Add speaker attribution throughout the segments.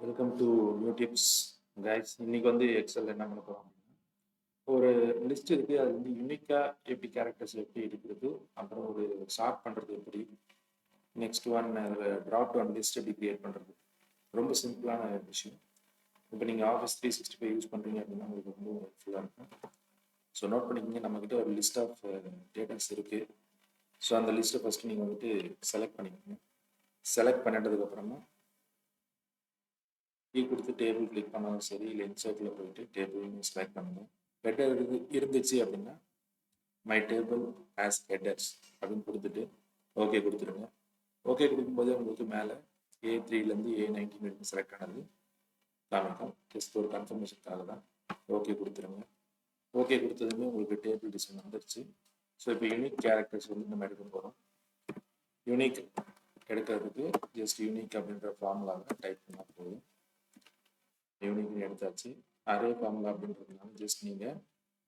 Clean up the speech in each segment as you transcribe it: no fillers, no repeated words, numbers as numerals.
Speaker 1: Welcome to new tips guys. இன்னைக்கு வந்து XL என்ன பண்ண போறோம் அப்படின்னா, ஒரு லிஸ்ட் இருக்கு. அது வந்து யூனிக்கா எப்படி கேரக்டர்ஸ் எப்படி எடுக்கிறது, அப்புறம் ஒரு ஷார்ட் பண்றது எப்படி, next one drop down list எப்படி கிரியேட் பண்றது. ரொம்ப சிம்பிளான விஷயம். இப்போ நீங்கள் ஆஃபீஸ் 365 யூஸ் பண்ணுறீங்க அப்படின்னா உங்களுக்கு ரொம்ப ஹெல்ப்ஃபுல்லாக இருக்கும். ஸோ நோட் பண்ணிக்கோங்க, நம்மக்கிட்ட ஒரு லிஸ்ட் ஆஃப் டேட்டாஸ் இருக்குது. ஸோ அந்த லிஸ்ட்டை ஃபஸ்ட்டு நீங்கள் வந்துட்டு செலக்ட் பண்ணிக்கோங்க. செலக்ட் பண்ணிட்டதுக்கப்புறமா கீ கொடுத்து டேபிள் கிளிக் பண்ணாலும் சரி, இல்லை இன்சர்ட்டில் போயிட்டு டேபிள் செலக்ட் பண்ணுங்கள். ஹெட்டர் இருந்துச்சு அப்படின்னா மை டேபிள் ஆஸ் ஹெட்டர்ஸ் அப்படின்னு கொடுத்துட்டு ஓகே கொடுத்துருங்க. ஓகே கொடுக்கும்போது உங்களுக்கு மேலே A3லேருந்து A19 வரைக்கும் செலக்ட் ஆனது காமிக்கும். ஜஸ்ட் ஒரு கன்ஃபர்மேஷனுக்காக தான். ஓகே கொடுத்துருங்க. ஓகே கொடுத்ததுமே உங்களுக்கு டேபிள் டிசைன் வந்துருச்சு. ஸோ இப்போ யூனிக் கேரக்டர்ஸ் வந்து நம்ம எடுக்க போகிறோம். யூனிக் எடுக்கிறதுக்கு ஜஸ்ட் யூனிக் அப்படின்ற ஃபார்முலாவை டைப் பண்ணால் போதும். யூனிக் எடுத்தாச்சு. அரே ஃபார்முலா அப்படின்றதுனால ஜஸ்ட் நீங்கள்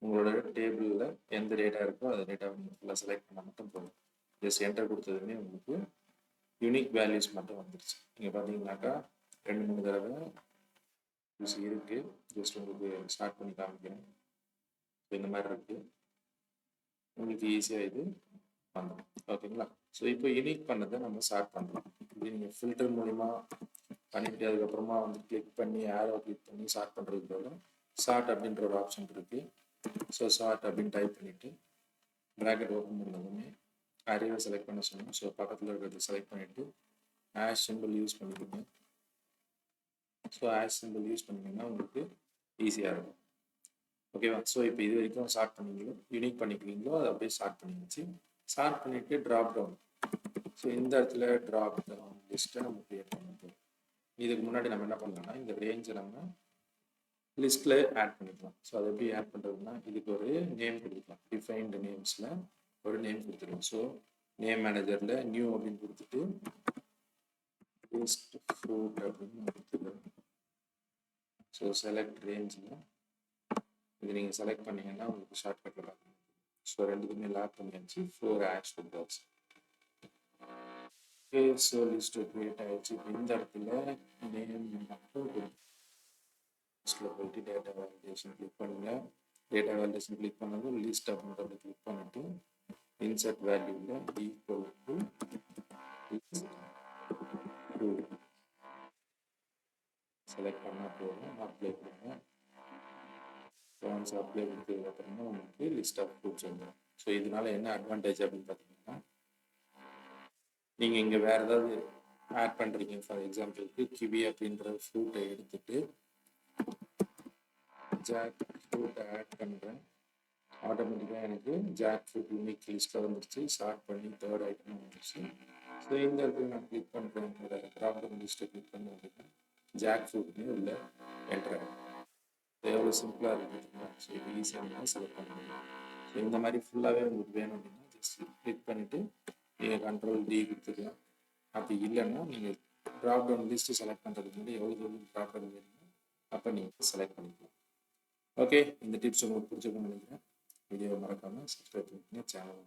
Speaker 1: உங்களோட டேபிளில் எந்த டேட்டா இருக்கோ அந்த டேட்டாவை நீங்கள் ஃபுல்லாக செலக்ட் பண்ணால் மட்டும் போதும். ஜஸ்ட் என்டர் கொடுத்ததுமே உங்களுக்கு யூனிக் வேல்யூஸ் மட்டும் வந்துருச்சு. நீங்கள் பார்த்தீங்கன்னாக்கா 2-3 தடவை யூஸ் இருக்குது. ஜஸ்ட் உங்களுக்கு ஸ்டார்ட் பண்ணி காமிக்கிறேன். இந்த மாதிரி இருக்குது. உங்களுக்கு ஈஸியாக இது வந்துடும். ஓகேங்களா? ஸோ இப்போ யூனிக் பண்ணதை நம்ம ஸ்டார்ட் பண்ணுறோம். இது நீங்கள் ஃபில்டர் மூலிமா பண்ணிவிட்டு அதுக்கப்புறமா வந்து கிளிக் பண்ணி ஆரோ கிளிக் பண்ணி ஷார்ட் பண்ணுறதுக்கு பதிலாக ஷார்ட் அப்படின்ற ஒரு ஆப்ஷன் இருக்குது. ஸோ ஷார்ட் அப்படின்னு டைப் பண்ணிவிட்டு ப்ராக்கெட் ஓப்பன் பண்ணதுமே அரேவை செலக்ட் பண்ண சொன்னோம். ஸோ பக்கத்தில் இருக்கிறத செலக்ட் பண்ணிவிட்டு ஆஷ் சிம்பிள் யூஸ் பண்ணிக்கோங்க. ஸோ ஆஷ் சிம்பிள் யூஸ் பண்ணிங்கன்னா உங்களுக்கு ஈஸியாக இருக்கும். ஓகேவா? ஸோ இப்போ இது வரைக்கும் ஷார்ட் பண்ணிங்களோ யூனிக் பண்ணிக்கிறீங்களோ அதை அப்படியே ஷார்ட் பண்ணிடுச்சு. ஷார்ட் பண்ணிவிட்டு ட்ராப் டவுன். ஸோ இந்த இடத்துல ட்ராப் டவுன் லிஸ்ட்டை நம்ம கிரியேட் பண்ணிப்போம். இதுக்கு முன்னாடி நம்ம என்ன பண்ணலாம்னா இந்த ரேஞ்சை நம்ம லிஸ்ட்டில் ஆட் பண்ணிக்கலாம். ஸோ அதை எப்படி ஆட் பண்ணுறதுன்னா இதுக்கு ஒரு நேம் கொடுக்கலாம். டிஃபைன்டு நேம்ஸில் ஒரு நேம் கொடுத்துருவோம். ஸோ நேம் மேனேஜரில் நியூ அப்படின்னு கொடுத்துட்டு லிஸ்ட் ஃப்ரூட் அப்படின்னு கொடுத்துருவோம். ஸோ செலக்ட் ரேஞ்சில் இது நீங்கள் செலக்ட் பண்ணிங்கன்னா உங்களுக்கு ஷார்ட்கட்டில் பார்க்கணும். ஸோ ரெண்டுக்குமே லாக் பண்ணியாச்சு. 4 ஆஷ் கொடுத்தாச்சு. ஓகே, ஸோ லிஸ்ட் கிரியேட் ஆகிடுச்சு. இந்த இடத்துல நேம் மட்டும் லிஸ்ட்டில் போயிட்டு டேட்டா வேலிடேஷன் கிளிக் பண்ணுங்கள். டேட்டா வேலிடேஷன் கிளிக் பண்ணதும் லிஸ்ட் அப்படின்றத கிளிக் பண்ணிவிட்டு இன்சர்ட் வேல்யூவில் ஈக்குவல் டு செலக்ட் பண்ணால் போதும். அப்ளை கொடுங்க. ஒன்ஸ் அப்ளை கொடுத்ததுக்கப்புறமா உங்களுக்கு லிஸ்ட் ஆஃப் ஃப்ரூட்ஸ் வந்துடும். ஸோ இதனால என்ன அட்வான்டேஜ் அப்படின்னு பார்த்தீங்கன்னா நீங்கள் இங்கே வேறு ஏதாவது ஆட் பண்ணுறீங்க. ஃபார் எக்ஸாம்பிளுக்கு கிவி அப்படின்ற ஃப்ரூட்டை எடுத்துட்டு ஜாக் ஃப்ரூட்டை ஆட் பண்ணுறேன். ஆட்டோமேட்டிக்காக எனக்கு ஜாக் ஃப்ரூட் யூனிக் லிஸ்ட்டில் வந்துருச்சு. ஷார்ட் பண்ணி தேர்ட் ஐட்டம் வந்துருச்சு. ஸோ இந்த இடத்துல நான் கிளிக் பண்ணுறேன். ட்ராப் டவுன் லிஸ்ட்டை கிளிக் பண்ண அப்படின்னா ஜாக் ஃப்ரூட்னு உள்ள என்ட்ரு ஆகும். எவ்வளோ சிம்பிளாக இருக்குதுங்களா? ஸோ இது ஈஸியாக நீங்கள் செலக்ட் பண்ண முடியும். ஸோ இந்த மாதிரி ஃபுல்லாகவே உங்களுக்கு வேணும் அப்படின்னா ஜஸ்ட் கிளிக் பண்ணிவிட்டு நீங்கள் கண்ட்ரோல்-D கொடுத்துக்கலாம். அப்படி இல்லைன்னா நீங்கள் ட்ராப் டவுன் லிஸ்ட்டு செலக்ட் பண்ணுறதுக்கு முன்னாடி எவ்வளோ ட்ராப் டவுன் வேணுமோ அப்போ நீங்கள் செலக்ட் பண்ணிக்கலாம். ஓகே, இந்த டிப்ஸ் உங்களுக்கு பிடிச்சிருக்குன்னு நினைக்கிறேன். வீடியோவை மறக்காமல் சப்ஸ்கிரைப் பண்ணிக்கோங்க. சேனல்